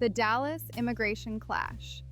The Dallas Immigration Clash.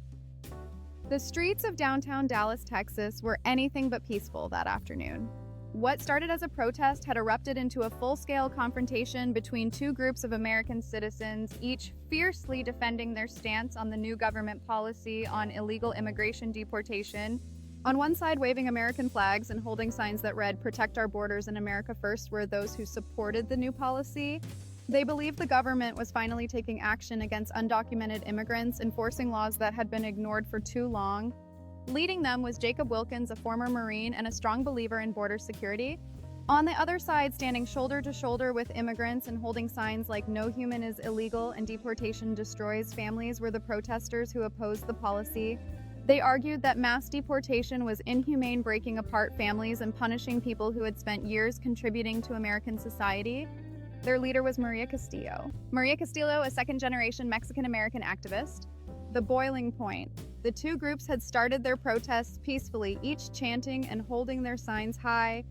The streets of downtown Dallas, Texas were anything but peaceful that afternoon. What started as a protest had erupted into a full-scale confrontation between two groups of American citizens, each fiercely defending their stance on the new government policy on illegal immigration deportation. On one side, waving American flags and holding signs that read, "Protect our borders and America first," were those who supported the new policy. They believed the government was finally taking action against undocumented immigrants, enforcing laws that had been ignored for too long. Leading them was Jacob Wilkins, a former Marine and a strong believer in border security. On the other side, standing shoulder to shoulder with immigrants and holding signs like "No human is illegal" and "Deportation destroys families," were the protesters who opposed the policy. They argued that mass deportation was inhumane, breaking apart families and punishing people who had spent years contributing to American society. Their leader was Maria Castillo. Maria Castillo, a second-generation Mexican-American activist. The boiling point. The two groups had started their protests peacefully, each chanting and holding their signs high.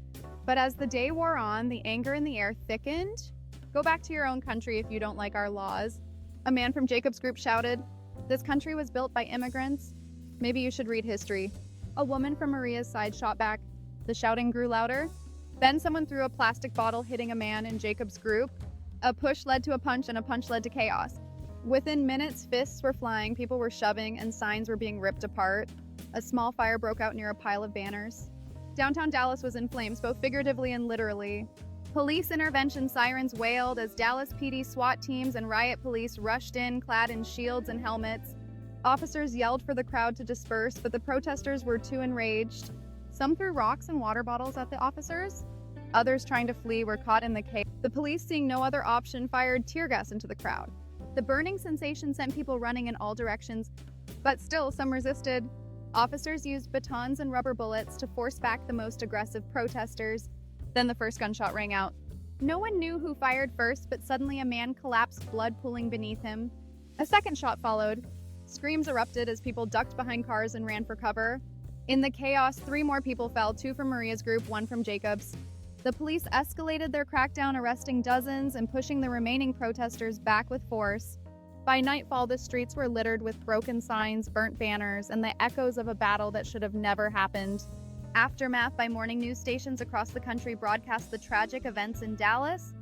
But as the day wore on, the anger in the air thickened. "Go back to your own country if you don't like our laws," a man from Jacob's group shouted. "This country was built by immigrants. Maybe you should read history." A woman from Maria's side shot back. The shouting grew louder. Then someone threw a plastic bottle, hitting a man in Jacob's group. A push led to a punch, and a punch led to chaos. Within minutes, fists were flying, people were shoving, and signs were being ripped apart. A small fire broke out near a pile of banners. Downtown Dallas was in flames, both figuratively and literally. Police intervention sirens wailed as Dallas PD SWAT teams and riot police rushed in, clad in shields and helmets. Officers yelled for the crowd to disperse, but the protesters were too enraged. Some threw rocks and water bottles at the officers. Others, trying to flee, were caught in the chaos. The police, seeing no other option, fired tear gas into the crowd. The burning sensation sent people running in all directions, but still some resisted. Officers used batons and rubber bullets to force back the most aggressive protesters. Then the first gunshot rang out. No one knew who fired first, but suddenly a man collapsed, blood pooling beneath him. A second shot followed. Screams erupted as people ducked behind cars and ran for cover. In the chaos, 3 more people fell, 2 from Maria's group, 1 from Jacob's. The police escalated their crackdown, arresting dozens and pushing the remaining protesters back with force. By nightfall, the streets were littered with broken signs, burnt banners, and the echoes of a battle that should have never happened. Aftermath by morning news stations across the country broadcast the tragic events in Dallas.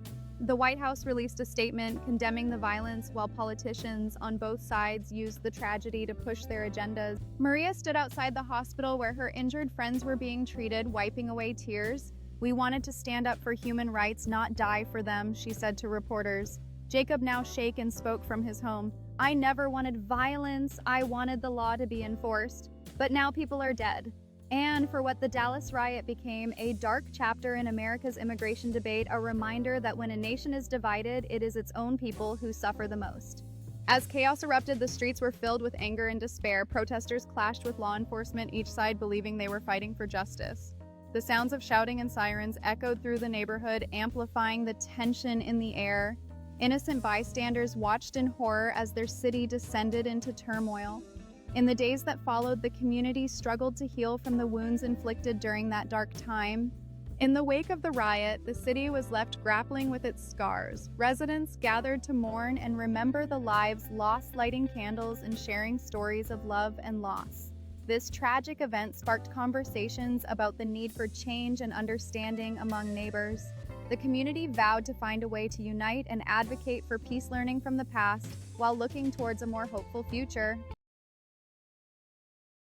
The White House released a statement condemning the violence, while politicians on both sides used the tragedy to push their agendas. Maria stood outside the hospital where her injured friends were being treated, wiping away tears. "We wanted to stand up for human rights, not die for them," she said to reporters. Jacob, now shaken, spoke from his home. "I never wanted violence. I wanted the law to be enforced. But now people are dead." And for what the Dallas riot became a dark chapter in America's immigration debate, a reminder that when a nation is divided, it is its own people who suffer the most. As chaos erupted, the streets were filled with anger and despair. Protesters clashed with law enforcement, each side believing they were fighting for justice. The sounds of shouting and sirens echoed through the neighborhood, amplifying the tension in the air. Innocent bystanders watched in horror as their city descended into turmoil. In the days that followed, the community struggled to heal from the wounds inflicted during that dark time. In the wake of the riot, the city was left grappling with its scars. Residents gathered to mourn and remember the lives lost, lighting candles and sharing stories of love and loss. This tragic event sparked conversations about the need for change and understanding among neighbors. The community vowed to find a way to unite and advocate for peace, learning from the past while looking towards a more hopeful future.